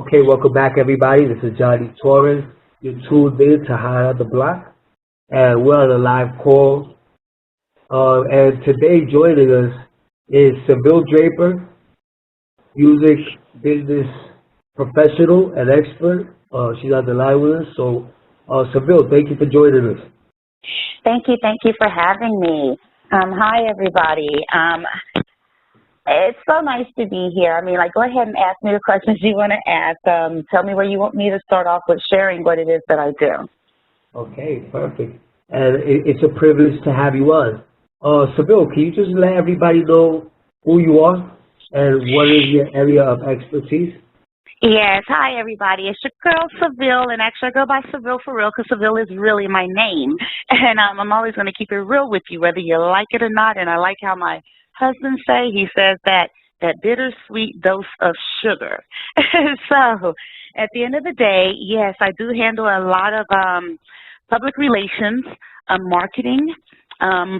Okay, welcome back, everybody. This is Johnny Torres. You're tuned in to High on the Block, and we're on a live call. And today, joining us is Seville Draper, music business professional and expert. She's on the line with us. So, Seville, thank you for joining us. Thank you for having me. Hi, everybody. It's so nice to be here. I mean, like, go ahead and ask me the questions you want to ask. Tell me where you want me to start off with sharing what it is that I do. Okay, perfect. And it's a privilege to have you on. Seville, can you just let everybody know who you are and what is your area of expertise? Yes, hi everybody. It's your girl Seville, and actually I go by Seville for real because Seville is really my name. And I'm always going to keep it real with you, whether you like it or not. And I like how my husband he says that bittersweet dose of sugar. So at the end of the day, yes, I do handle a lot of public relations, marketing,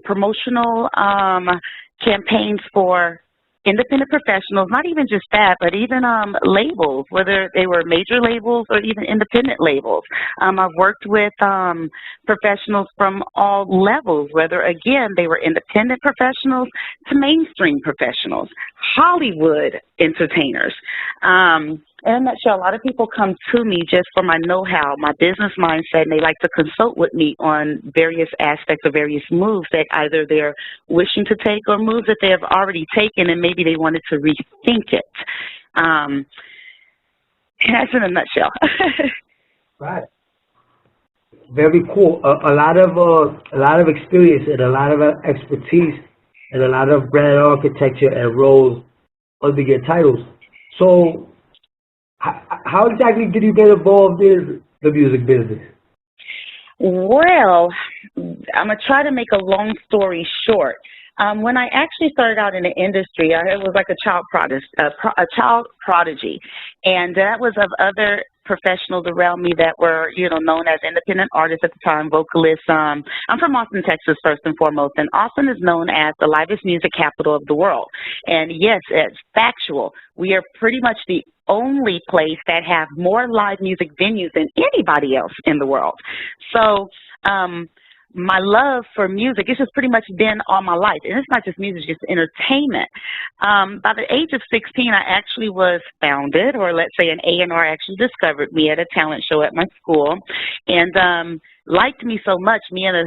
promotional campaigns for independent professionals, not even just that, but even labels, whether they were major labels or even independent labels. I've worked with professionals from all levels, whether, again, they were independent professionals to mainstream professionals, Hollywood entertainers. In a nutshell, a lot of people come to me just for my know-how, my business mindset, and they like to consult with me on various aspects of various moves that either they're wishing to take or moves that they have already taken and maybe they wanted to rethink it. That's in a nutshell. Right. Very cool. A lot of experience and a lot of expertise and a lot of brand architecture and roles under your titles. So, how exactly did you get involved in the music business? Well, I'm going to try to make a long story short. When I actually started out in the industry, I was like a child prodigy, and that was of other professionals around me that were, known as independent artists at the time, vocalists. I'm from Austin, Texas, first and foremost, and Austin is known as the livest music capital of the world. And yes, it's factual. We are pretty much the only place that have more live music venues than anybody else in the world. So, my love for music, it's just pretty much been all my life. And it's not just music, it's just entertainment. By the age of 16, I actually was founded, or let's say an A&R actually discovered me at a talent show at my school and liked me so much. Me and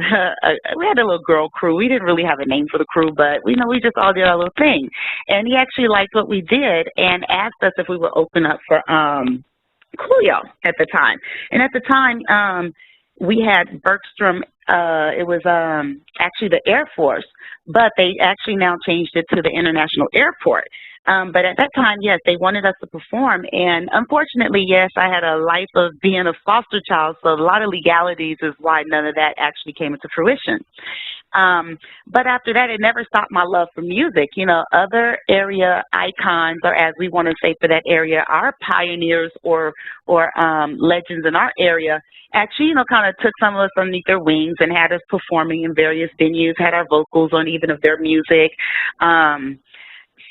we had a little girl crew. We didn't really have a name for the crew, but we just all did our little thing. And he actually liked what we did and asked us if we would open up for Coolio at the time. And at the time, we had Bergstrom. It was actually the Air Force, but they actually now changed it to the International Airport. But at that time, yes, they wanted us to perform. And unfortunately, yes, I had a life of being a foster child, so a lot of legalities is why none of that actually came into fruition. But after that, it never stopped my love for music. Other area icons, or as we want to say for that area, our pioneers or legends in our area, actually, kind of took some of us underneath their wings and had us performing in various venues, had our vocals on even of their music.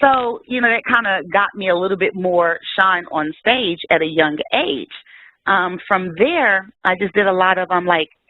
So, that kind of got me a little bit more shine on stage at a young age. From there, I just did a lot of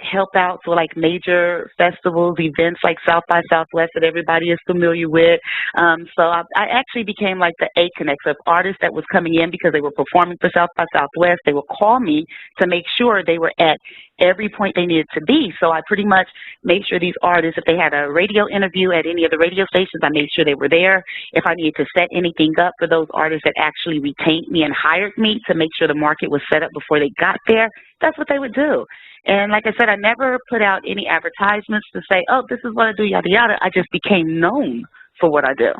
help out for major festivals, events like South by Southwest that everybody is familiar with. So I actually became like the A-Connect of artists that was coming in because they were performing for South by Southwest. They would call me to make sure they were at every point they needed to be. So I pretty much made sure these artists, if they had a radio interview at any of the radio stations, I made sure they were there. If I needed to set anything up for those artists that actually retained me and hired me to make sure the market was set up before they got there, that's what they would do. And like I said, I never put out any advertisements to say, oh, this is what I do, yada, yada. I just became known for what I do.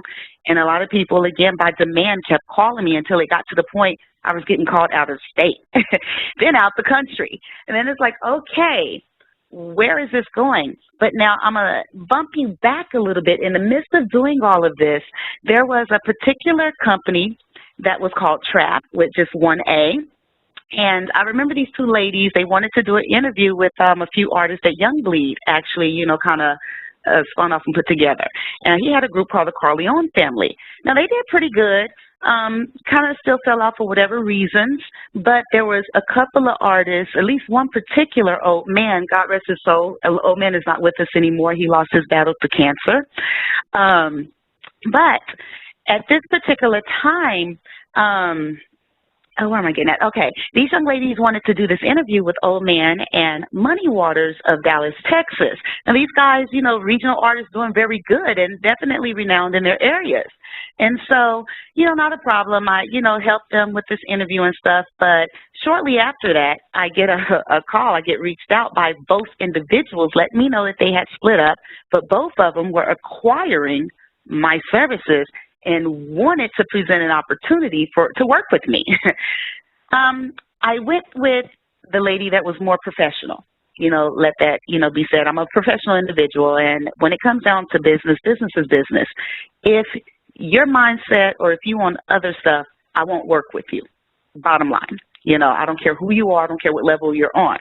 And a lot of people, again, by demand, kept calling me until it got to the point I was getting called out of state, then out the country. And then it's like, okay, where is this going? But now I'm going to bump you back a little bit. In the midst of doing all of this, there was a particular company that was called Trap with just one A. And I remember these two ladies, they wanted to do an interview with a few artists that Youngbleed actually, kind of spun off and put together. And he had a group called the Corleone Family. Now, they did pretty good. Kind of still fell off for whatever reasons, but there was a couple of artists, at least one particular old man, God rest his soul. Old man is not with us anymore. He lost his battle to cancer. But at this particular time, where am I getting at? Okay, these young ladies wanted to do this interview with Old Man and Money Waters of Dallas, Texas. Now, these guys, you know, regional artists doing very good and definitely renowned in their areas. And so, you know, not a problem. I, you know, helped them with this interview and stuff. But shortly after that, I get a call. I get reached out by both individuals, letting me know that they had split up, but both of them were acquiring my services and wanted to present an opportunity to work with me. I went with the lady that was more professional. You know, let that, you know, be said. I'm a professional individual, and when it comes down to business, business is business. If your mindset or if you want other stuff, I won't work with you. Bottom line. You know, I don't care who you are. I don't care what level you're on.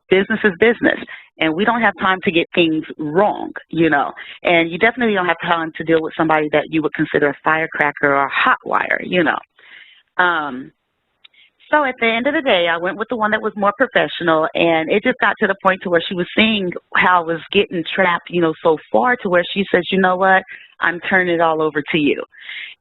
Business is business, and we don't have time to get things wrong, you know. And you definitely don't have time to deal with somebody that you would consider a firecracker or a hot wire, you know. So at the end of the day, I went with the one that was more professional, and it just got to the point to where she was seeing how I was getting trapped, you know, so far to where she says, you know what, I'm turning it all over to you.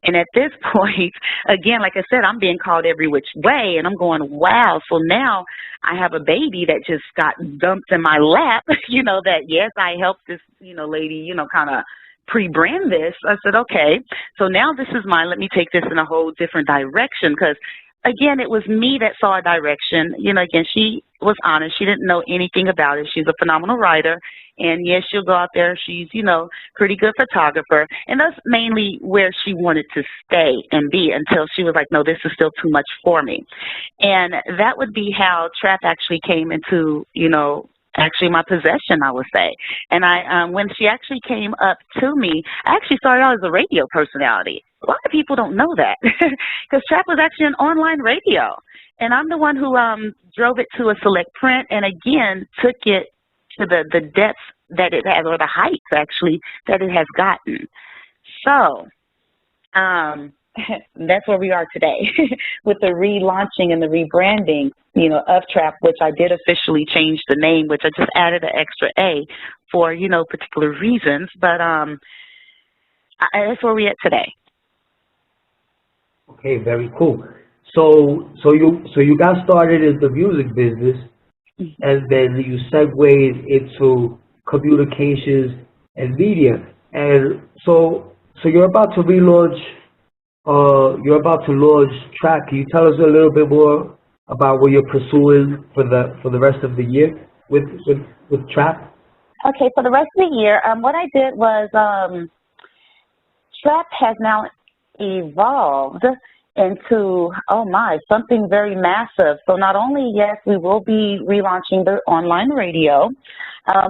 And at this point, again, like I said, I'm being called every which way, and I'm going, wow. So now I have a baby that just got dumped in my lap, you know, that, yes, I helped this, you know, lady, you know, kind of pre-brand this. I said, okay, so now this is mine. Let me take this in a whole different direction, because again, it was me that saw a direction. You know, again, she was honest. She didn't know anything about it. She's a phenomenal writer. And, yes, she'll go out there. She's, you know, pretty good photographer. And that's mainly where she wanted to stay and be until she was like, no, this is still too much for me. And that would be how trap actually came into, you know, actually my possession, I would say. And when she actually came up to me, I actually started out as a radio personality. A lot of people don't know that because trap was actually an online radio. And I'm the one who drove it to a select print and, again, took it to the depths that it has, or the heights, actually, that it has gotten. So that's where we are today with the relaunching and the rebranding, you know, of Trap, which I did officially change the name, which I just added an extra A for, you know, particular reasons. But that's where we're at today. Okay, very cool. So you got started in the music business, and then you segued into communications and media. And so you're about to relaunch. You're about to launch Trap. Can you tell us a little bit more about what you're pursuing for the rest of the year with Trap? Okay, for the rest of the year, what I did was Trap has now evolved into, oh my, something very massive. So not only, yes, we will be relaunching the online radio,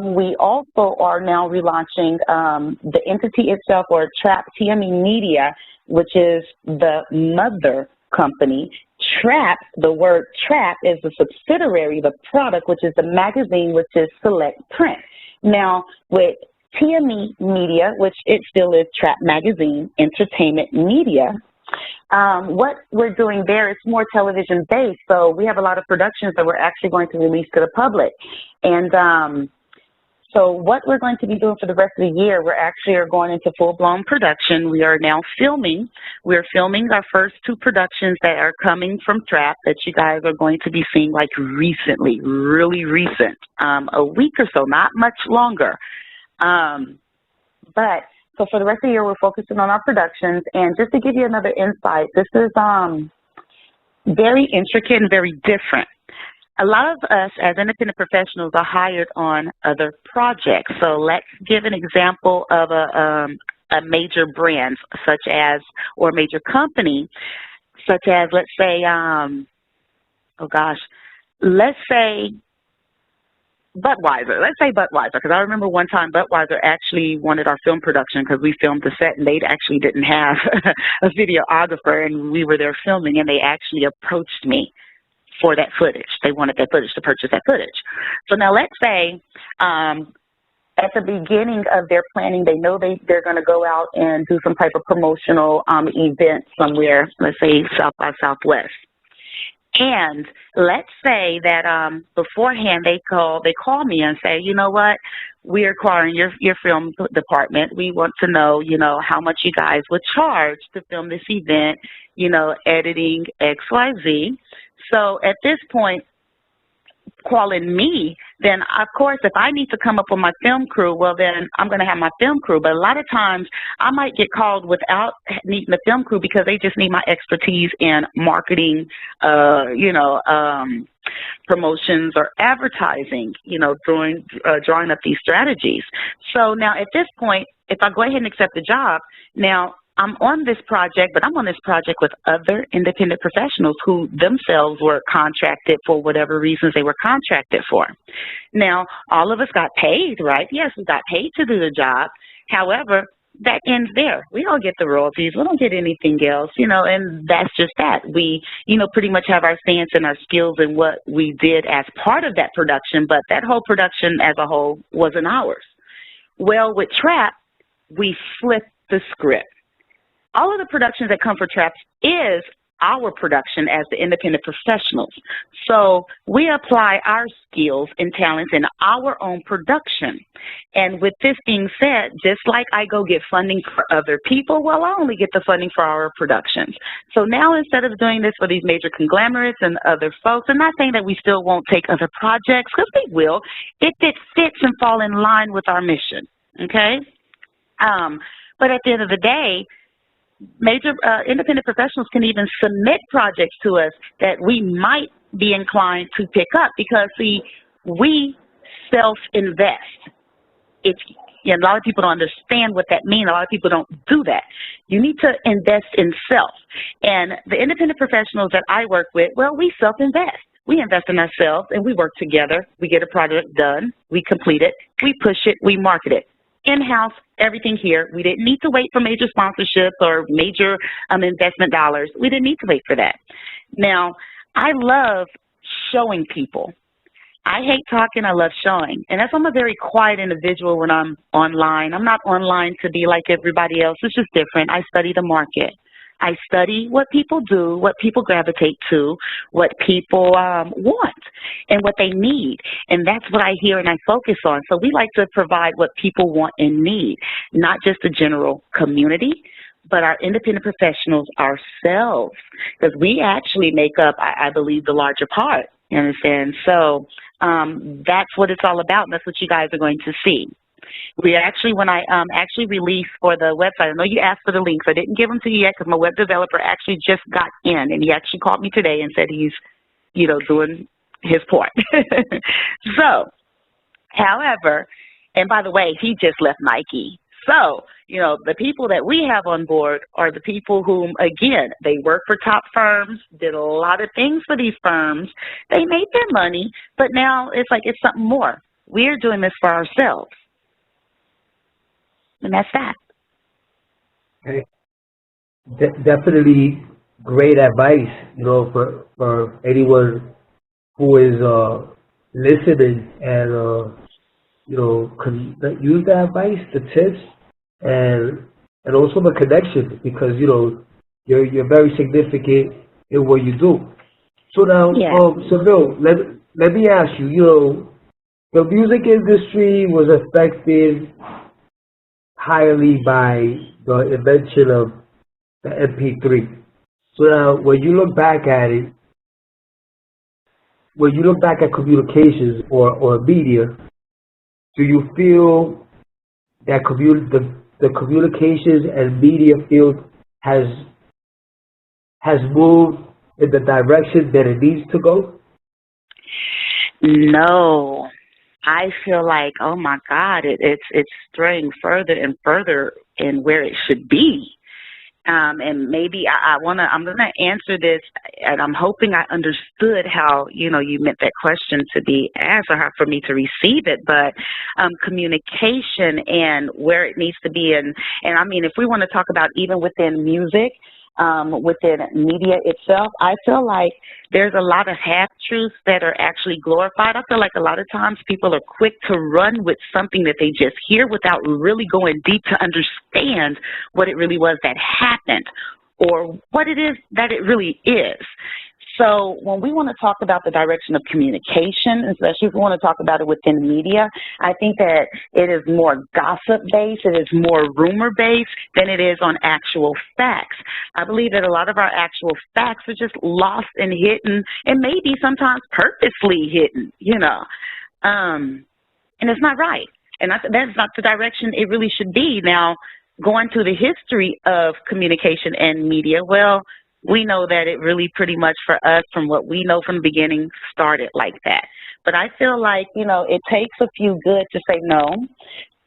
we also are now relaunching the entity itself, or Trap TME Media, which is the mother company. Trap, the word Trap is the subsidiary, the product, which is the magazine, which is Select Print. Now, with TME Media, which it still is Trap Magazine, Entertainment Media, what we're doing there is more television-based, so we have a lot of productions that we're actually going to release to the public. And so what we're going to be doing for the rest of the year, we're actually are going into full-blown production. We are now filming. We're filming our first 2 productions that are coming from Trap that you guys are going to be seeing like recently, really recent, a week or so, not much longer. But so for the rest of the year, we're focusing on our productions. And just to give you another insight, this is very intricate and very different. A lot of us as independent professionals are hired on other projects. So let's give an example of a major brand such as, or a major company such as, let's say, let's say Budweiser. Let's say Budweiser, because I remember one time Budweiser actually wanted our film production because we filmed the set and they actually didn't have a videographer and we were there filming, and they actually approached me for that footage. They wanted that footage, to purchase that footage. So now let's say at the beginning of their planning, they know they're going to go out and do some type of promotional event somewhere, let's say South by Southwest. And let's say that beforehand they call me and say, you know what, we're calling your film department. We want to know, how much you guys would charge to film this event, editing XYZ. So at this point, calling me, then of course if I need to come up with my film crew, well then I'm going to have my film crew. But a lot of times I might get called without needing the film crew because they just need my expertise in marketing, promotions or advertising, drawing up these strategies. So now at this point, if I go ahead and accept the job, now I'm on this project, but I'm on this project with other independent professionals who themselves were contracted for whatever reasons they were contracted for. Now, all of us got paid, right? Yes, we got paid to do the job. However, that ends there. We don't get the royalties. We don't get anything else, and that's just that. We, pretty much have our stance and our skills in what we did as part of that production, but that whole production as a whole wasn't ours. Well, with Trap, we flipped the script. All of the productions that come for Traps is our production as the independent professionals. So we apply our skills and talents in our own production. And with this being said, just like I go get funding for other people, well, I only get the funding for our productions. So now instead of doing this for these major conglomerates and other folks, I'm not saying that we still won't take other projects, because we will, if it fits and fall in line with our mission, okay? But at the end of the day, major independent professionals can even submit projects to us that we might be inclined to pick up because, see, we self-invest. A lot of people don't understand what that means. A lot of people don't do that. You need to invest in self. And the independent professionals that I work with, well, we self-invest. We invest in ourselves, and we work together. We get a project done. We complete it. We push it. We market it. In-house, everything here. We didn't need to wait for major sponsorships or major investment dollars. We didn't need to wait for that. Now, I love showing people. I hate talking. I love showing. And that's why I'm a very quiet individual when I'm online. I'm not online to be like everybody else. It's just different. I study the market. I study what people do, what people gravitate to, what people want, and what they need. And that's what I hear and I focus on. So we like to provide what people want and need, not just the general community, but our independent professionals ourselves, because we actually make up, I believe, the larger part. You understand? So that's what it's all about, and that's what you guys are going to see. We actually, when I actually released for the website, I know you asked for the links. I didn't give them to you yet because my web developer actually just got in, and he actually called me today and said he's, doing his part. So, however, and by the way, he just left Nike. So, the people that we have on board are the people whom, again, they work for top firms, did a lot of things for these firms. They made their money, but now it's like it's something more. We're doing this for ourselves. And that's that. Okay. Definitely great advice, for anyone who is listening and, can use the advice, the tips, and also the connections because, you're very significant in what you do. So now, Yeah. Seville, let me ask you, the music industry was affected highly by the invention of the MP3. So now, when you look back at it, when you look back at communications or media, do you feel that the communications and media field has moved in the direction that it needs to go? No. I feel like, oh my God, it's straying further and further in where it should be. And maybe I'm gonna answer this, and I'm hoping I understood how you meant that question to be asked or how for me to receive it. But communication and where it needs to be, and I mean, if we want to talk about even within music, within media itself. I feel like there's a lot of half-truths that are actually glorified. I feel like a lot of times people are quick to run with something that they just hear without really going deep to understand what it really was that happened or what it is that it really is. So when we want to talk about the direction of communication, especially if we want to talk about it within media, I think that it is more gossip-based, it is more rumor-based than it is on actual facts. I believe that a lot of our actual facts are just lost and hidden, and maybe sometimes purposely hidden, and it's not right. And that's not the direction it really should be. Now, going to the history of communication and media, well, we know that it really pretty much for us, from what we know from the beginning, started like that. But I feel like, it takes a few good to say, no,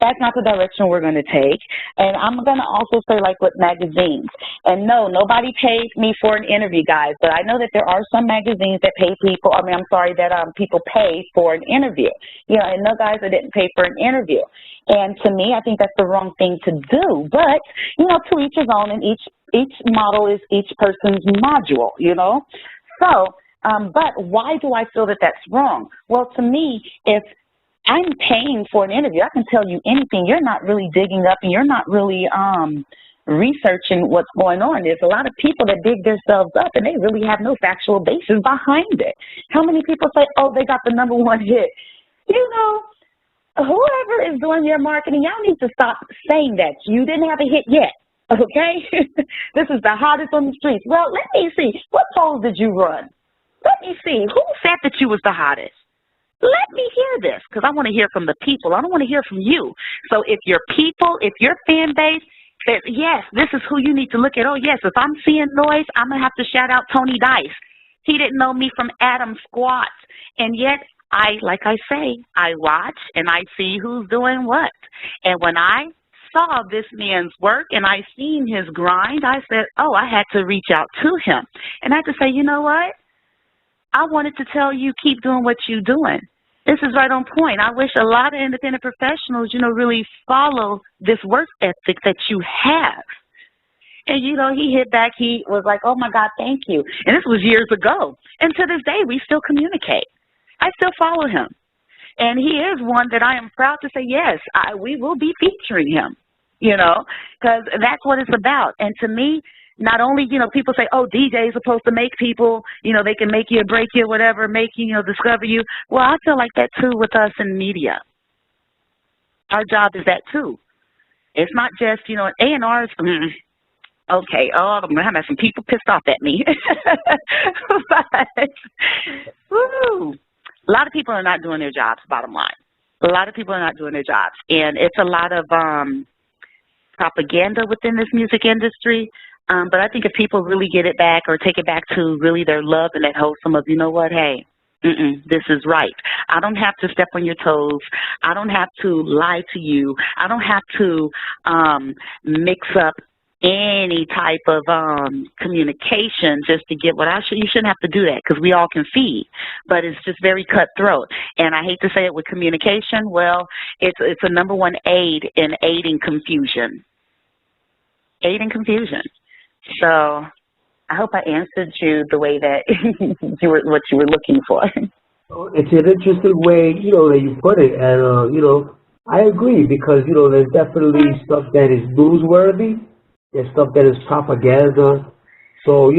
that's not the direction we're going to take. And I'm going to also say, like with magazines. And no, nobody pays me for an interview, guys. But I know that there are some magazines that pay people, that people pay for an interview. And no guys that didn't pay for an interview. And to me, I think that's the wrong thing to do. But, to each his own, and each model is each person's module, So, but why do I feel that that's wrong? Well, to me, if I'm paying for an interview, I can tell you anything. You're not really digging up, and you're not really researching what's going on. There's a lot of people that dig themselves up, and they really have no factual basis behind it. How many people say, oh, they got the #1 hit? Whoever is doing your marketing, y'all need to stop saying that. You didn't have a hit yet. Okay? This is the hottest on the streets. Well, let me see. What polls did you run? Let me see. Who said that you was the hottest? Let me hear this, because I want to hear from the people. I don't want to hear from you. So if your people, if your fan base says, yes, this is who you need to look at. Oh, yes, if I'm seeing noise, I'm going to have to shout out Tony Dice. He didn't know me from Adam Squats. And yet, I watch and I see who's doing what. And when I saw this man's work and I seen his grind, I said, oh, I had to reach out to him. And I had to say, you know what? I wanted to tell you, keep doing what you're doing. This is right on point. I wish a lot of independent professionals, really follow this work ethic that you have. And, he hit back. He was like, oh, my God, thank you. And this was years ago. And to this day, we still communicate. I still follow him. And he is one that I am proud to say, yes, we will be featuring him, because that's what it's about. And to me, not only, people say, oh, DJ is supposed to make people, they can make you or break you or whatever, make you, discover you. Well, I feel like that, too, with us in media. Our job is that, too. It's not just, A&R's, okay, I'm going to have some people pissed off at me. But, woo, a lot of people are not doing their jobs, bottom line. A lot of people are not doing their jobs. And it's a lot of propaganda within this music industry. But I think if people really get it back or take it back to really their love and that wholesome of, hey, this is right. I don't have to step on your toes. I don't have to lie to you. I don't have to mix up any type of communication just to get what you shouldn't have to do that, because we all can see, but it's just very cutthroat. And I hate to say it with communication, well, it's a #1 aid in aiding confusion. So I hope I answered you the way that what you were looking for. It's an interesting way, that you put it, and I agree, because there's definitely stuff that is newsworthy. There's stuff that is propaganda. So,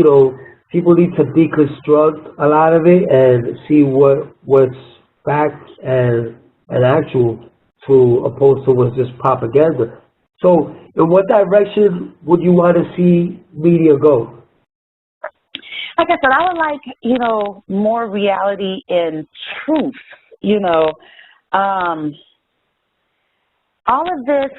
people need to deconstruct a lot of it and see what's fact and actual, to opposed to what's just propaganda. So, in what direction would you want to see media go? Like I said, I would like, more reality and truth, all of this.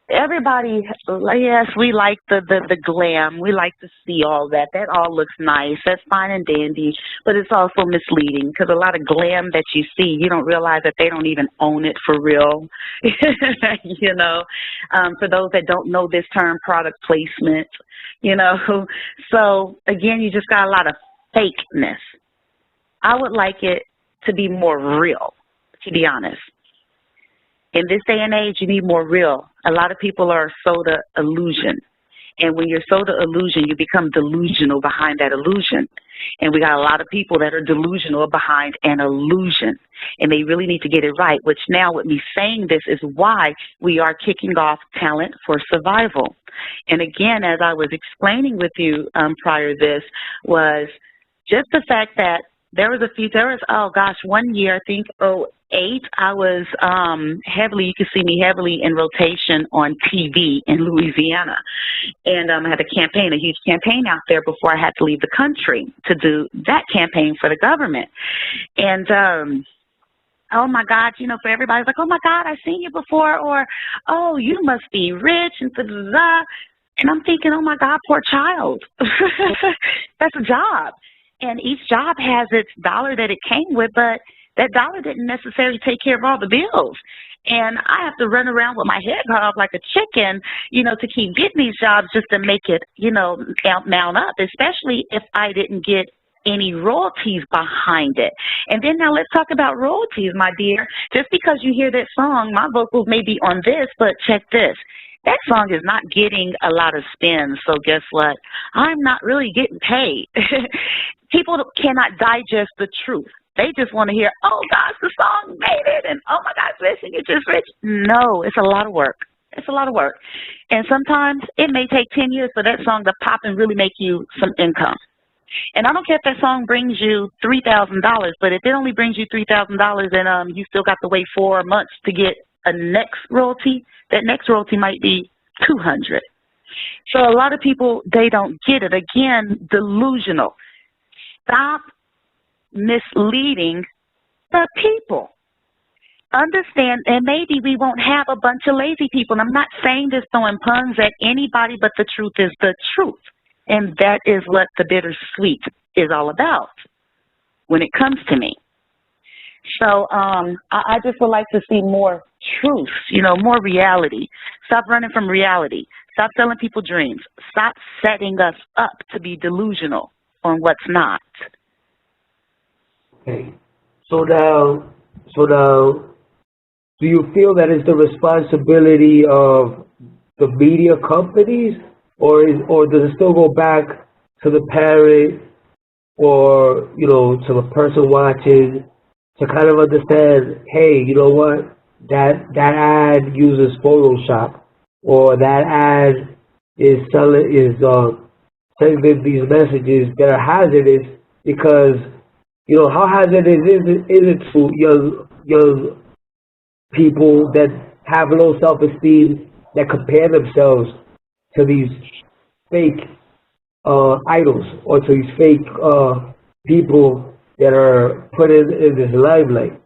Everybody, yes, we like the glam. We like to see all that. That all looks nice. That's fine and dandy, but it's also misleading, because a lot of glam that you see, you don't realize that they don't even own it for real. For those that don't know this term, product placement, So, again, you just got a lot of fakeness. I would like it to be more real, to be honest. In this day and age, you need more real. A lot of people are sold an illusion. And when you're so the illusion, you become delusional behind that illusion. And we got a lot of people that are delusional behind an illusion. And they really need to get it right, which now with me saying this is why we are kicking off Talent for Survival. And again, as I was explaining with you prior to this, was just the fact that there was, one year, I think, 2008, I was heavily, you can see me heavily in rotation on TV in Louisiana. And I had a huge campaign out there before I had to leave the country to do that campaign for the government. And, oh my God, for everybody's like, oh my God, I've seen you before, or, oh, you must be rich, and da, da, da. And I'm thinking, oh my God, poor child. That's a job. And each job has its dollar that it came with, but that dollar didn't necessarily take care of all the bills. And I have to run around with my head cut off like a chicken, to keep getting these jobs just to make it, mount up, especially if I didn't get any royalties behind it. And then now let's talk about royalties, my dear. Just because you hear that song, my vocals may be on this, but check this. That song is not getting a lot of spins, so guess what? I'm not really getting paid. People cannot digest the truth. They just want to hear, oh, gosh, the song made it, and oh, my gosh, listen, you're just rich. No, it's a lot of work. It's a lot of work. And sometimes it may take 10 years for that song to pop and really make you some income. And I don't care if that song brings you $3,000, but if it only brings you $3,000 and you still got to wait 4 months to get a next royalty, that next royalty might be $200. So a lot of people, they don't get it. Again, delusional. Stop misleading the people. Understand, and maybe we won't have a bunch of lazy people. And I'm not saying this throwing puns at anybody, but the truth is the truth. And that is what the bittersweet is all about when it comes to me. So I just would like to see more truth, more reality. Stop running from reality. Stop selling people dreams. Stop setting us up to be delusional on what's not. Okay. So now, do you feel that it's the responsibility of the media companies, or does it still go back to the parent or, to the person watching to kind of understand, hey, you know what, that ad uses Photoshop, or that ad is sending these messages that are hazardous because, how hazardous is it to young people that have low self-esteem, that compare themselves to these fake idols, or to these fake people that are put in this limelight?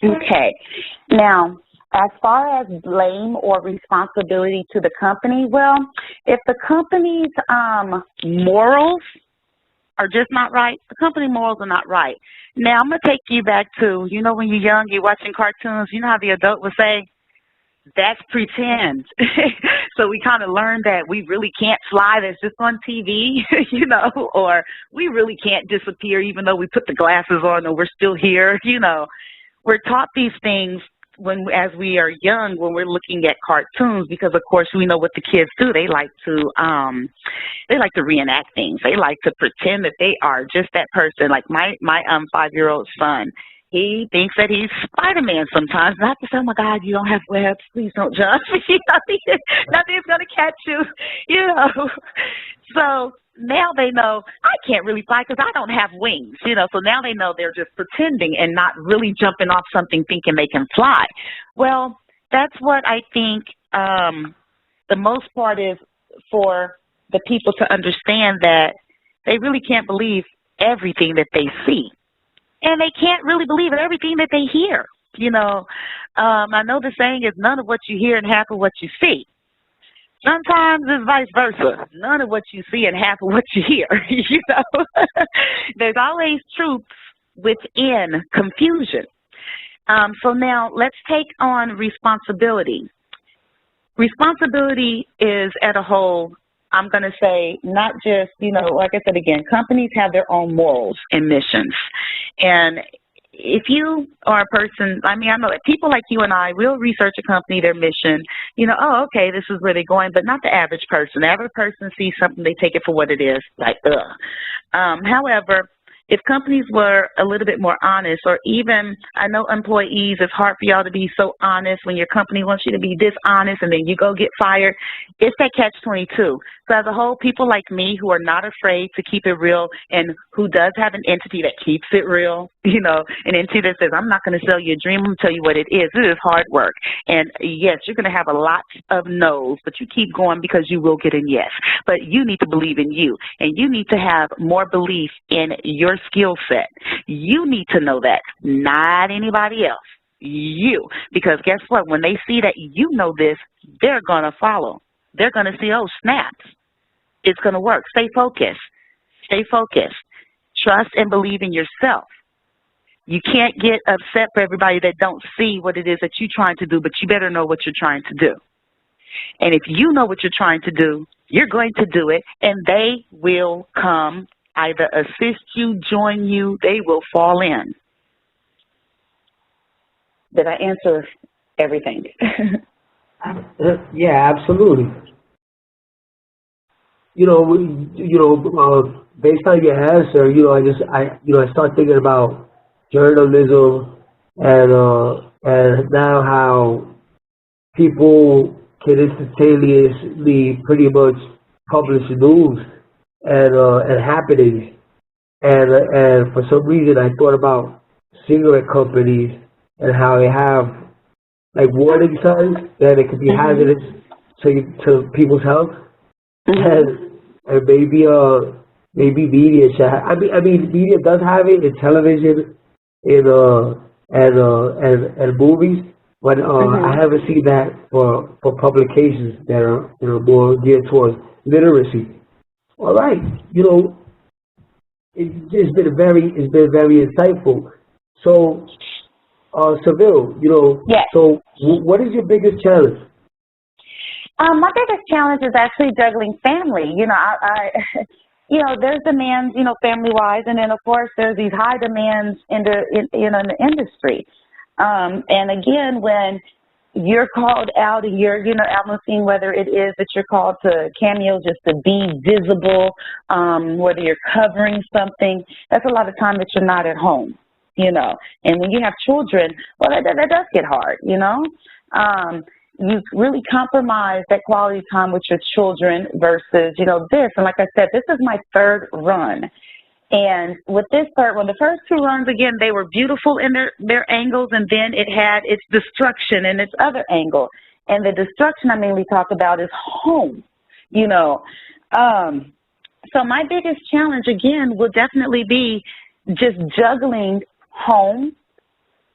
Okay. Now, as far as blame or responsibility to the company, well, if the company's morals are just not right, the company morals are not right. Now, I'm going to take you back to, when you're young, you're watching cartoons, how the adult would say, that's pretend. So we kind of learned that we really can't fly, that's just on TV, or we really can't disappear even though we put the glasses on or we're still here, We're taught these things as we are young, when we're looking at cartoons, because of course we know what the kids do. They like to reenact things. They like to pretend that they are just that person. Like my 5-year-old son, he thinks that he's Spider-Man sometimes. And I have to say, oh my God, you don't have webs. Please don't jump. Nothing's going to catch you, So now they know I can't really fly because I don't have wings, So now they know they're just pretending and not really jumping off something thinking they can fly. Well, that's what I think the most part is for the people to understand, that they really can't believe everything that they see. And they can't really believe everything that they hear. I know the saying is none of what you hear and half of what you see. Sometimes it's vice versa. None of what you see and half of what you hear, There's always truth within confusion. So now let's take on responsibility. Responsibility is at a whole, I'm going to say, not just, like I said again, companies have their own morals and missions. And if you are a person, I mean, I know that people like you and I will research a company, their mission, you know, oh, okay, this is where they're going, but not the average person. The average person sees something, they take it for what it is, like, ugh. However, if companies were a little bit more honest, or even, I know employees, it's hard for y'all to be so honest when your company wants you to be dishonest and then you go get fired. It's that catch-22. So as a whole, people like me who are not afraid to keep it real and who does have an entity that keeps it real, you know, an entity that says, I'm not going to sell you a dream, I'm going to tell you what it is. It is hard work. And yes, you're going to have a lot of no's, but you keep going because you will get a yes. But you need to believe in you, and you need to have more belief in your skill set. You need to know that, not anybody else. You. Because guess what? When they see that you know this, they're going to follow. They're going to see, oh, snaps. It's going to work. Stay focused. Stay focused. Trust and believe in yourself. You can't get upset for everybody that don't see what it is that you're trying to do, but you better know what you're trying to do. And if you know what you're trying to do, you're going to do it, and they will come, either assist you, join you, they will fall in. Did I answer everything? Yeah, absolutely. Based on your answer, I start thinking about journalism and now how people can instantaneously pretty much publish news and happenings. And for some reason, I thought about cigarette companies and how they have like warning signs that it could be hazardous to people's health, and maybe media should I mean media does have it in television, in and movies, but I haven't seen that for publications that are more geared towards literacy. All right, it's been very insightful. So, Seville, Yes. so what is your biggest challenge? My biggest challenge is actually juggling family. There's demands, family-wise, and then of course there's these high demands in the industry. And again, when you're called out and you're, out on the scene, whether it is that you're called to cameo just to be visible, whether you're covering something, that's a lot of time that you're not at home, And when you have children, well, that does get hard, You really compromise that quality time with your children versus, this. And like I said, this is my third run. And with this third one, the first two runs, again, they were beautiful in their angles, and then it had its destruction in its other angle. And the destruction I mainly talk about is home, So my biggest challenge, again, will definitely be just juggling home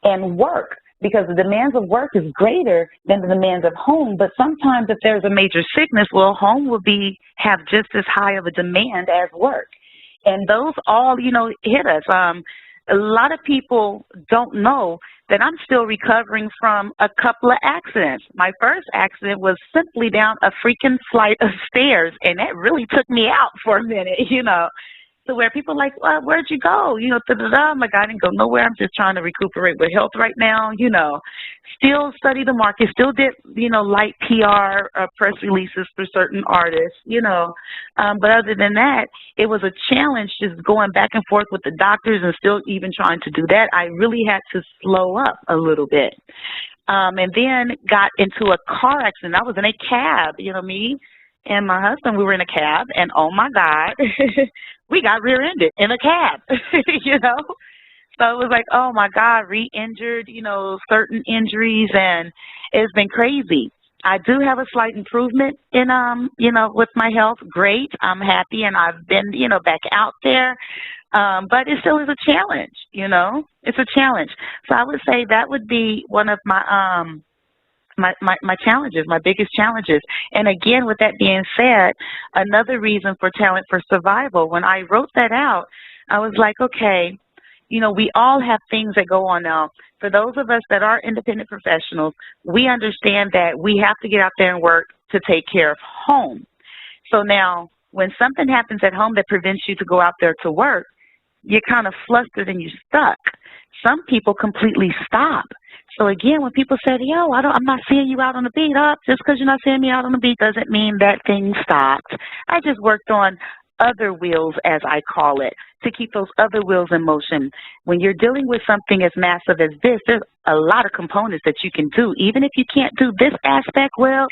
and work, because the demands of work is greater than the demands of home. But sometimes if there's a major sickness, well, home will have just as high of a demand as work. And those all, hit us. A lot of people don't know that I'm still recovering from a couple of accidents. My first accident was simply down a freaking flight of stairs, and that really took me out for a minute, So where people are like, well, where'd you go? I'm like, I didn't go nowhere. I'm just trying to recuperate with health right now, Still study the market, still did, light PR press releases for certain artists, But other than that, it was a challenge just going back and forth with the doctors and still even trying to do that. I really had to slow up a little bit. And then got into a car accident. I was in a cab, me and my husband, we were in a cab, and oh my God, we got rear-ended in a cab, So it was like, oh my God, re-injured, certain injuries, and it's been crazy. I do have a slight improvement in, with my health. Great. I'm happy, and I've been, back out there. But it still is a challenge, It's a challenge. So I would say that would be one of my, my challenges, my biggest challenges. And again, with that being said, another reason for Talent for Survival, when I wrote that out, I was like, okay, we all have things that go on now. For those of us that are independent professionals, we understand that we have to get out there and work to take care of home. So now, when something happens at home that prevents you to go out there to work, you're kind of flustered and you're stuck. Some people completely stop. So again, when people say, yo, I'm not seeing you out on the beat, just because you're not seeing me out on the beat doesn't mean that thing stopped. I just worked on other wheels, as I call it, to keep those other wheels in motion. When you're dealing with something as massive as this, there's a lot of components that you can do. Even if you can't do this aspect well,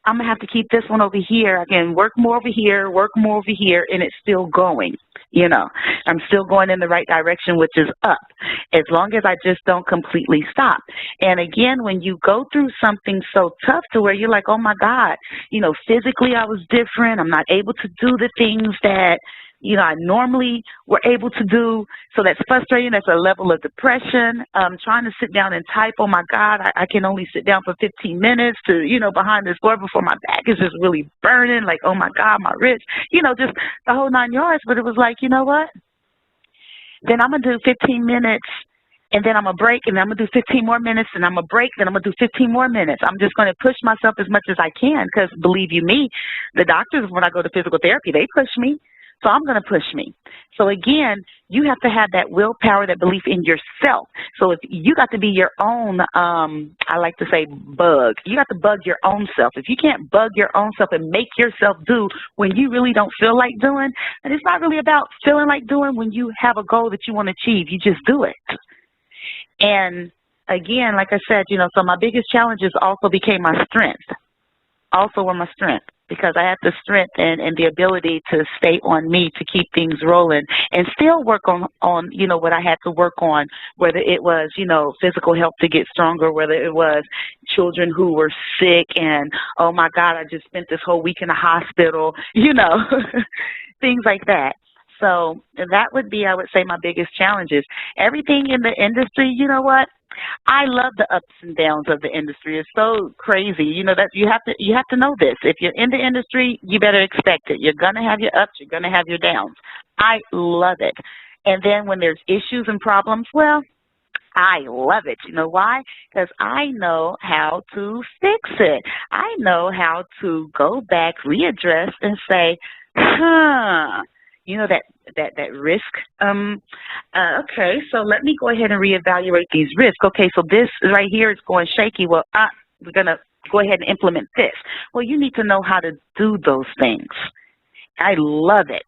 I'm going to have to keep this one over here. I can work more over here, and it's still going. You know, I'm still going in the right direction, which is up, as long as I just don't completely stop. And again, when you go through something so tough to where you're like, oh my God, you know, physically I was different. I'm not able to do the things that, you know, I normally were able to do. So that's frustrating. That's a level of depression. Trying to sit down and type. Oh my God, I can only sit down for 15 minutes to, you know, behind this board before my back is just really burning. Like, oh my God, my wrist, you know, just the whole 9 yards. But it was like, you know what? Then I'm going to do 15 minutes. And then I'm going to break, and then I'm going to do 15 more minutes, and I'm going to break, then I'm going to do 15 more minutes. I'm just going to push myself as much as I can because, believe you me, the doctors, when I go to physical therapy, they push me. So I'm going to push me. So again, you have to have that willpower, that belief in yourself. So if you got to be your own, I like to say bug. You got to bug your own self. If you can't bug your own self and make yourself do when you really don't feel like doing, and it's not really about feeling like doing when you have a goal that you want to achieve. You just do it. And again, like I said, you know, so my biggest challenges also became my strength. Also were my strength, because I had the strength and the ability to stay on me to keep things rolling and still work on, you know, what I had to work on, whether it was, you know, physical health to get stronger, whether it was children who were sick and, oh my God, I just spent this whole week in the hospital, you know, things like that. So that would be, I would say, my biggest challenges. Everything in the industry, you know what? I love the ups and downs of the industry. It's so crazy. You know that you have to know this. If you're in the industry, you better expect it. You're gonna have your ups, you're gonna have your downs. I love it. And then when there's issues and problems, well, I love it. You know why? Because I know how to fix it. I know how to go back, readdress, and say, you know, that risk. Okay, so let me go ahead and reevaluate these risks. Okay, so this right here is going shaky. Well, we're going to go ahead and implement this. Well, you need to know how to do those things. I love it.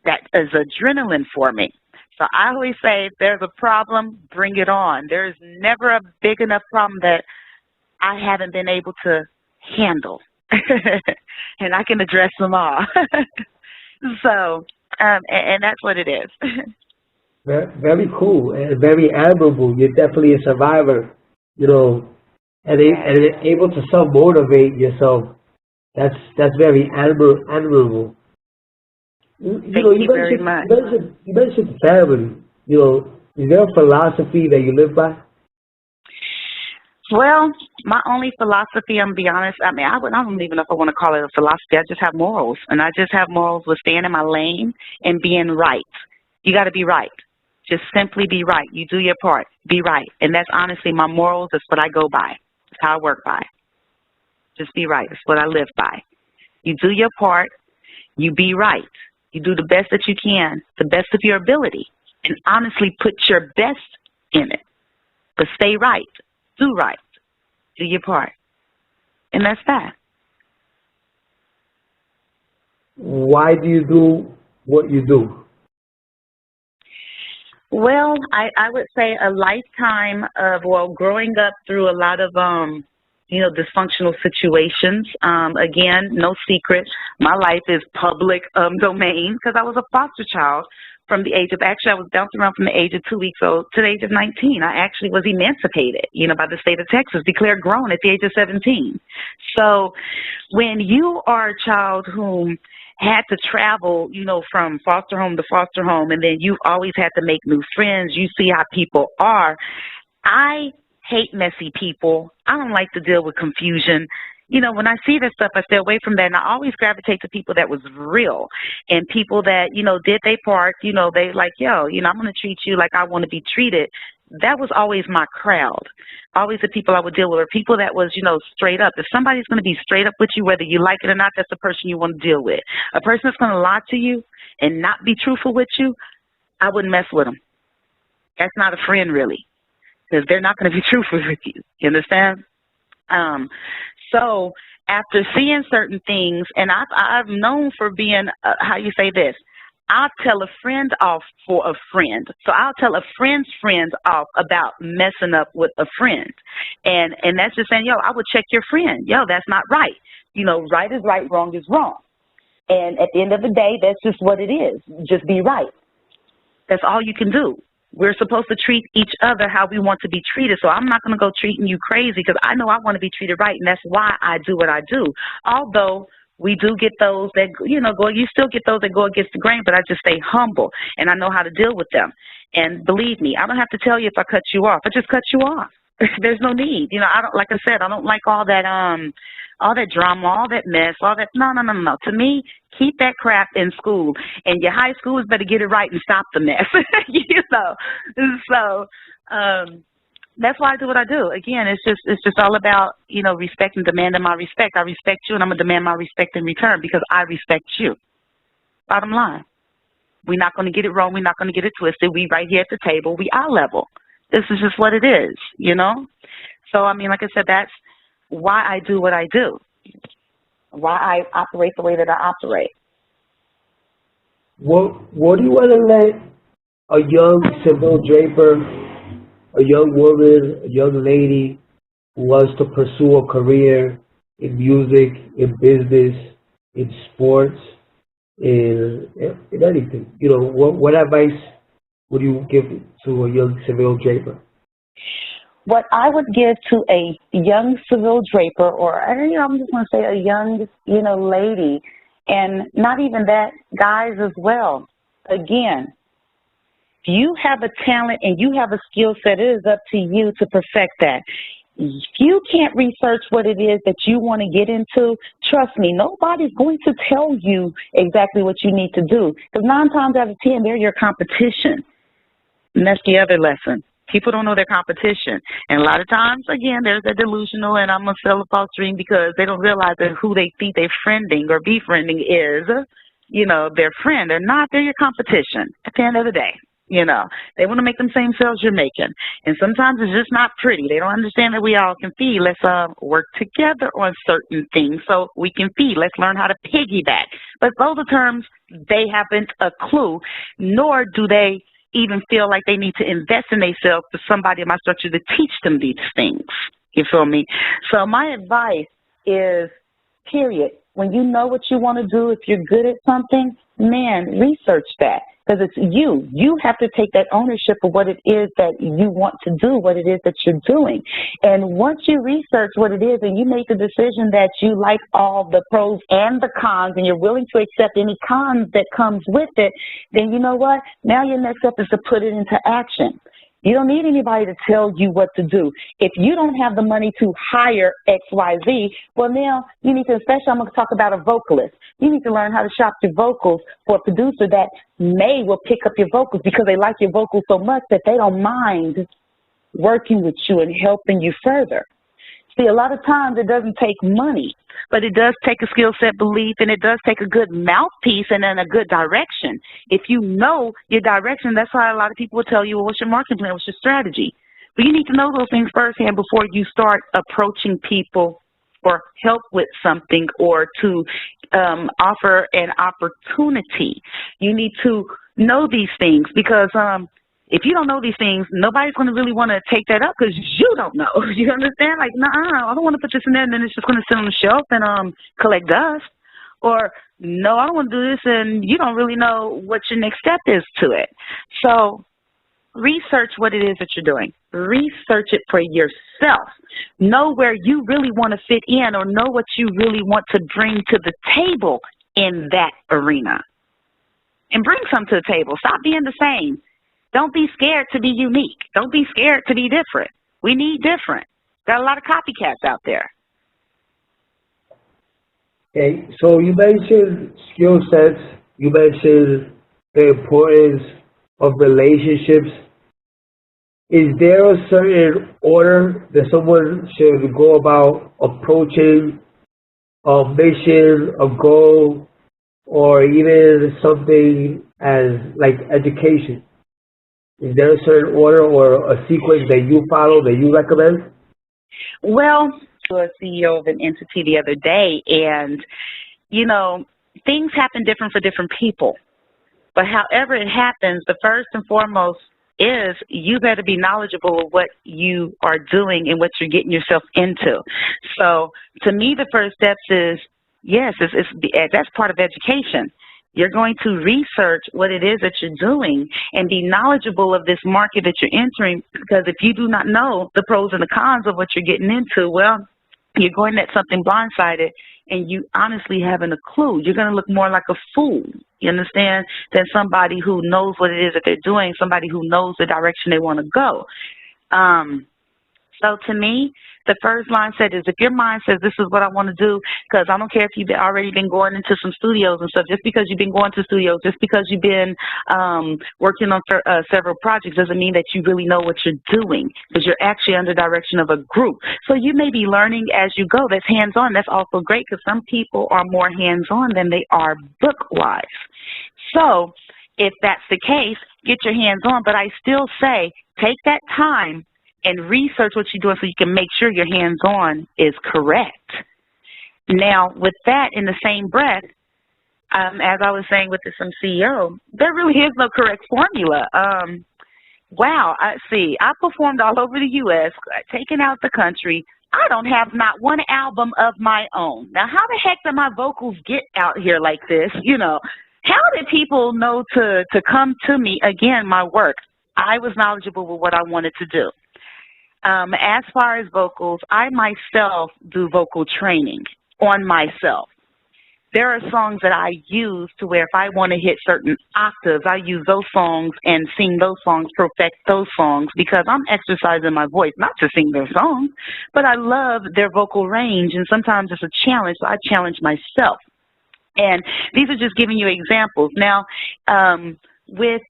That is adrenaline for me. So I always say, if there's a problem, bring it on. There's never a big enough problem that I haven't been able to handle. And I can address them all. So, and that's what it is. Very cool and very admirable. You're definitely a survivor, you know, and able to self-motivate yourself. That's very admirable. Thank you very much. You mentioned family. You know, is there a philosophy that you live by? Well, my only philosophy, I'm going to be honest, I mean, I don't even know if I want to call it a philosophy. I just have morals. And I just have morals with staying in my lane and being right. You got to be right. Just simply be right. You do your part. Be right. And that's honestly my morals. That's what I go by. That's how I work by. Just be right. That's what I live by. You do your part. You be right. You do the best that you can, the best of your ability. And honestly put your best in it. But stay right. Do right. Do your part. And that's that. Why do you do what you do? Well, I would say a lifetime of, well, growing up through a lot of, you know, dysfunctional situations. Again, no secret, my life is public domain because I was a foster child from the age of, actually, I was bouncing around from the age of 2 weeks old to the age of 19. I actually was emancipated, you know, by the state of Texas, declared grown at the age of 17. So when you are a child whom had to travel, you know, from foster home to foster home, and then you've always had to make new friends, you see how people are. I hate messy people. I don't like to deal with confusion. You know, when I see this stuff, I stay away from that, and I always gravitate to people that was real and people that, you know, did their part. You know, they like, yo, you know, I'm going to treat you like I want to be treated. That was always my crowd. Always the people I would deal with are people that was, you know, straight up. If somebody's going to be straight up with you, whether you like it or not, that's the person you want to deal with. A person that's going to lie to you and not be truthful with you, I wouldn't mess with them. That's not a friend, really, because they're not going to be truthful with you. You understand? So after seeing certain things, and I've known for being, how you say this, I'll tell a friend off for a friend. So I'll tell a friend's friend off about messing up with a friend. And that's just saying, yo, I would check your friend. Yo, that's not right. You know, right is right, wrong is wrong. And at the end of the day, that's just what it is. Just be right. That's all you can do. We're supposed to treat each other how we want to be treated. So I'm not going to go treating you crazy because I know I want to be treated right, and that's why I do what I do. Although we do get those that, you know, you still get those that go against the grain, but I just stay humble, and I know how to deal with them. And believe me, I don't have to tell you if I cut you off. I just cut you off. There's no need. You know, I don't, like I said, I don't like all that drama, all that mess, all that. No. To me, keep that crap in school, and your high schoolers better get it right and stop the mess. You know, so that's why I do what I do. Again, it's just all about, you know, respect and demanding my respect. I respect you, and I'm gonna demand my respect in return because I respect you. Bottom line, we're not gonna get it wrong. We're not gonna get it twisted. We right here at the table. We eye level. This is just what it is, you know. So I mean, like I said, that's why I do what I do, why I operate the way that I operate. What do you want to let a young Seville Draper, a young woman, a young lady who wants to pursue a career in music, in business, in sports, in anything? You know, what advice would you give to a young Seville Draper? What I would give to a young Seville Draper, or you know, I'm just going to say a young, you know, lady, and not even that, guys as well. Again, if you have a talent and you have a skill set, it is up to you to perfect that. If you can't research what it is that you want to get into, trust me, nobody's going to tell you exactly what you need to do. Because 9 times out of 10, they're your competition. And that's the other lesson. People don't know their competition. And a lot of times, again, there's a delusional, and I'm going to sell a false dream because they don't realize that who they think they're friending or befriending is, you know, their friend. They're not. They're your competition at the end of the day. You know, they want to make them same sales you're making. And sometimes it's just not pretty. They don't understand that we all can feed. Let's work together on certain things so we can feed. Let's learn how to piggyback. But those are terms they haven't a clue, nor do they even feel like they need to invest in themselves for somebody in my structure to teach them these things. You feel me? So my advice is, period, when you know what you want to do, if you're good at something, man, research that. Because it's you. You have to take that ownership of what it is that you want to do, what it is that you're doing. And once you research what it is and you make the decision that you like all the pros and the cons and you're willing to accept any cons that comes with it, then you know what? Now your next step is to put it into action. You don't need anybody to tell you what to do. If you don't have the money to hire XYZ, well, now you need to, especially I'm going to talk about a vocalist. You need to learn how to shop your vocals for a producer that will pick up your vocals because they like your vocals so much that they don't mind working with you and helping you further. See, a lot of times it doesn't take money, but it does take a skill set, belief, and it does take a good mouthpiece and then a good direction. If you know your direction, that's why a lot of people will tell you, well, what's your marketing plan, what's your strategy? But you need to know those things firsthand before you start approaching people for help with something or to offer an opportunity. You need to know these things because if you don't know these things, nobody's going to really want to take that up because you don't know. You understand? Like, nah, I don't want to put this in there and then it's just going to sit on the shelf and collect dust. Or, no, I don't want to do this and you don't really know what your next step is to it. So research what it is that you're doing. Research it for yourself. Know where you really want to fit in or know what you really want to bring to the table in that arena. And bring some to the table. Stop being the same. Don't be scared to be unique. Don't be scared to be different. We need different. Got a lot of copycats out there. Okay, so you mentioned skill sets. You mentioned the importance of relationships. Is there a certain order that someone should go about approaching a mission, a goal, or even something as like education? Is there a certain order or a sequence that you follow that you recommend? Well, I was CEO of an entity the other day, and, you know, things happen different for different people. But however it happens, the first and foremost is you better be knowledgeable of what you are doing and what you're getting yourself into. So to me, the first steps is, yes, that's part of education. You're going to research what it is that you're doing and be knowledgeable of this market that you're entering, because if you do not know the pros and the cons of what you're getting into, well, you're going at something blindsided and you honestly haven't a clue. You're going to look more like a fool, you understand, than somebody who knows what it is that they're doing, somebody who knows the direction they want to go. So to me, the first mindset is if your mind says this is what I want to do, because I don't care if you've already been going into some studios and stuff, just because you've been going to studios, just because you've been working on several projects doesn't mean that you really know what you're doing, because you're actually under direction of a group. So you may be learning as you go. That's hands-on. That's also great, because some people are more hands-on than they are book-wise. So if that's the case, get your hands on. But I still say take that time and research what you're doing so you can make sure your hands-on is correct. Now, with that, in the same breath, as I was saying with some CEO, there really is no correct formula. Wow, I performed all over the U.S., taken out the country. I don't have not one album of my own. Now, how the heck did my vocals get out here like this? You know, how did people know to come to me? Again, my work. I was knowledgeable with what I wanted to do. As far as vocals, I myself do vocal training on myself. There are songs that I use to where if I want to hit certain octaves, I use those songs and sing those songs, perfect those songs, because I'm exercising my voice, not to sing their songs, but I love their vocal range, and sometimes it's a challenge, so I challenge myself. And these are just giving you examples. Now, with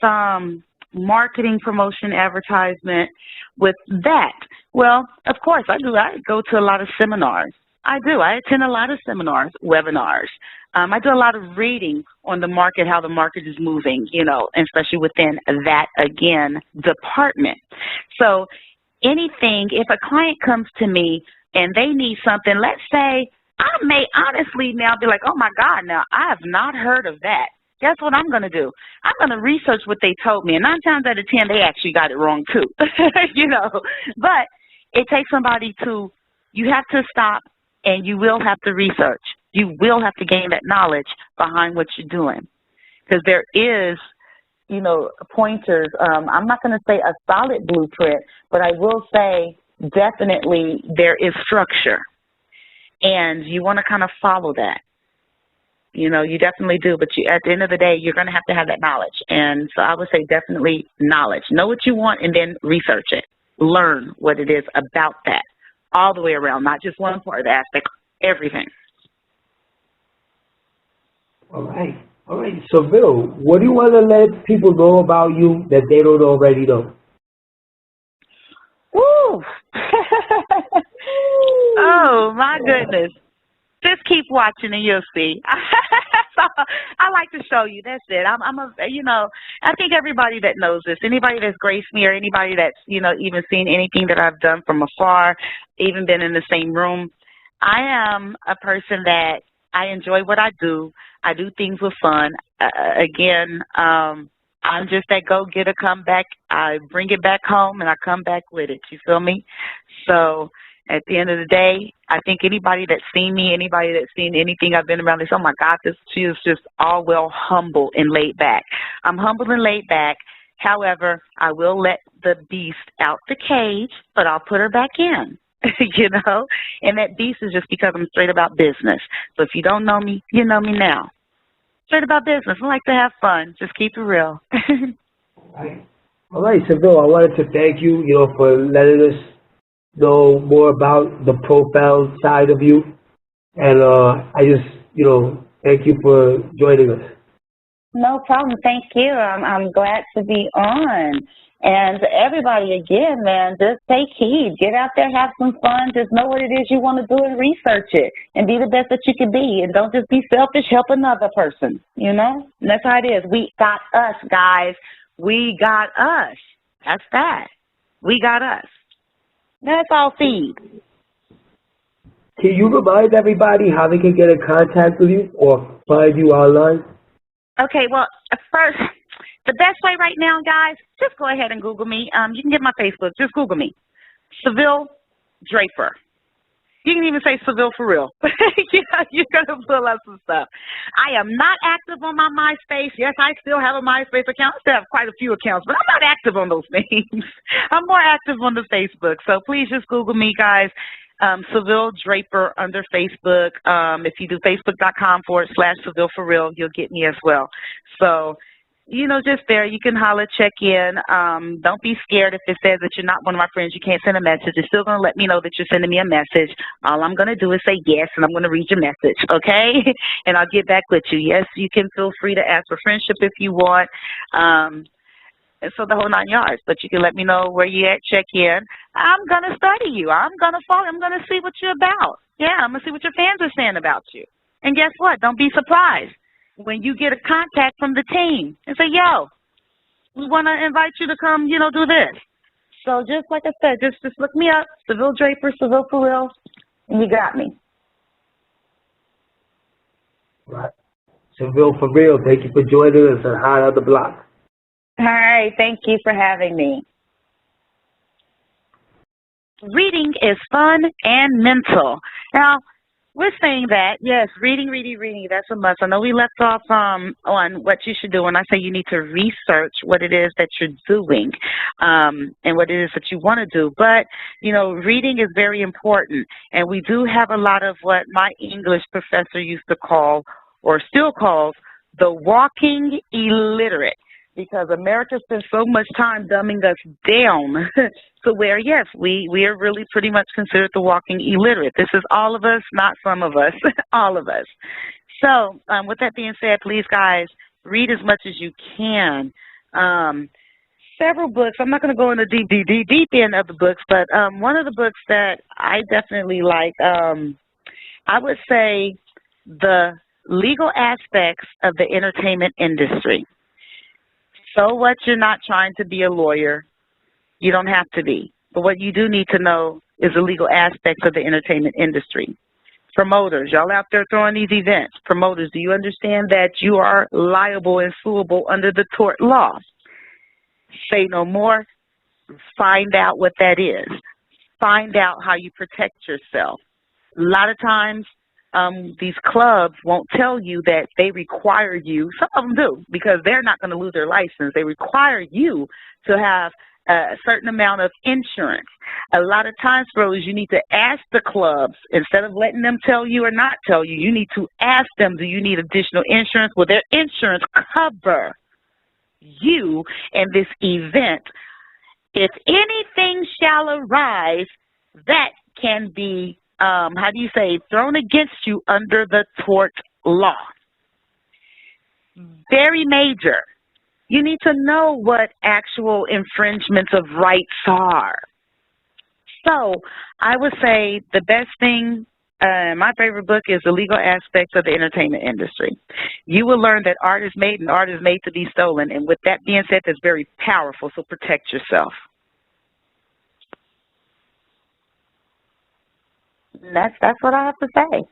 marketing, promotion, advertisement, with that, well, of course, I do. I go to a lot of seminars. I do. I attend a lot of seminars, webinars. I do a lot of reading on the market, how the market is moving, you know, especially within that, again, department. So anything, if a client comes to me and they need something, let's say, I may honestly now be like, oh, my God, now, I have not heard of that. Guess what I'm going to do? I'm going to research what they told me. And 9 times out of 10, they actually got it wrong, too, you know. But it takes somebody to, you have to stop and you will have to research. You will have to gain that knowledge behind what you're doing. Because there is, you know, pointers. I'm not going to say a solid blueprint, but I will say definitely there is structure. And you want to kind of follow that. You know, you definitely do, but at the end of the day, you're going to have that knowledge. And so I would say definitely knowledge. Know what you want and then research it. Learn what it is about that all the way around, not just one part of the aspect, everything. All right. All right. So, Bill, what do you want to let people know about you that they don't already know? Woo! Oh, my goodness. Just keep watching and you'll see. So I like to show you. That's it. You know, I think everybody that knows this, anybody that's graced me or anybody that's, you know, even seen anything that I've done from afar, even been in the same room, I am a person that I enjoy what I do. I do things with fun. I'm just that go-getter, come back. I bring it back home and I come back with it. You feel me? So at the end of the day, I think anybody that's seen me, anybody that's seen anything I've been around, they say, oh, my God, she is just all well humble and laid back. I'm humble and laid back. However, I will let the beast out the cage, but I'll put her back in, you know? And that beast is just because I'm straight about business. So if you don't know me, you know me now. Straight about business. I like to have fun. Just keep it real. All right, so Bill, I wanted to thank you, you know, for letting us know more about the profile side of you. And I just, you know, thank you for joining us. No problem. Thank you. I'm glad to be on. And everybody, again, man, just take heed. Get out there, have some fun. Just know what it is you want to do and research it and be the best that you can be. And don't just be selfish. Help another person, you know? And that's how it is. We got us, guys. We got us. That's that. We got us. That's all feed. Can you remind everybody how they can get in contact with you or find you online? Okay, well, first, the best way right now, guys, just go ahead and Google me. You can get my Facebook. Just Google me. Seville Drapper. You can even say Seville for real. Yeah, you're going to pull up some stuff. I am not active on my MySpace. Yes, I still have a MySpace account. I still have quite a few accounts, but I'm not active on those things. I'm more active on the Facebook. So please just Google me, guys. Seville Drapper under Facebook. If you do facebook.com/Seville for real, you'll get me as well. So, you know, just there, you can holler, check in. Don't be scared if it says that you're not one of my friends. You can't send a message. It's still going to let me know that you're sending me a message. All I'm going to do is say yes, and I'm going to read your message, okay? And I'll get back with you. Yes, you can feel free to ask for friendship if you want. And so the whole 9 yards. But you can let me know where you at, check in. I'm going to study you. I'm going to follow. I'm going to see what you're about. Yeah, I'm going to see what your fans are saying about you. And guess what? Don't be surprised when you get a contact from the team and say, yo, we want to invite you to come, you know, do this. So just like I said, just look me up, Seville Drapper, Seville for real, and you got me. Right. Seville for real, thank you for joining us on Hot on the Block. All right, thank you for having me. Reading is fun and mental. Now, we're saying that, yes, reading, that's a must. I know we left off on what you should do when I say you need to research what it is that you're doing and what it is that you want to do. But, you know, reading is very important. And we do have a lot of what my English professor used to call, or still calls, the walking illiterate. Because America spends so much time dumbing us down to where, yes, we are really pretty much considered the walking illiterate. This is all of us, not some of us, all of us. So with that being said, please, guys, read as much as you can. Several books. I'm not going to go into deep end of the books, but one of the books that I definitely like, I would say the legal aspects of the entertainment industry. So what, you're not trying to be a lawyer. You don't have to be. But what you do need to know is the legal aspects of the entertainment industry. Promoters, y'all out there throwing these events. Promoters, do you understand that you are liable and suable under the tort law? Say no more. Find out what that is. Find out how you protect yourself. A lot of times, these clubs won't tell you that they require you. Some of them do, because they're not going to lose their license. They require you to have a certain amount of insurance. A lot of times, bros, you need to ask the clubs, instead of letting them tell you or not tell you, you need to ask them, do you need additional insurance? Will their insurance cover you in this event? If anything shall arise, that can be thrown against you under the tort law. Very major. You need to know what actual infringements of rights are. So I would say the best thing, my favorite book is The Legal Aspects of the Entertainment Industry. You will learn that art is made and art is made to be stolen. And with that being said, that's very powerful, so protect yourself. And that's what I have to say.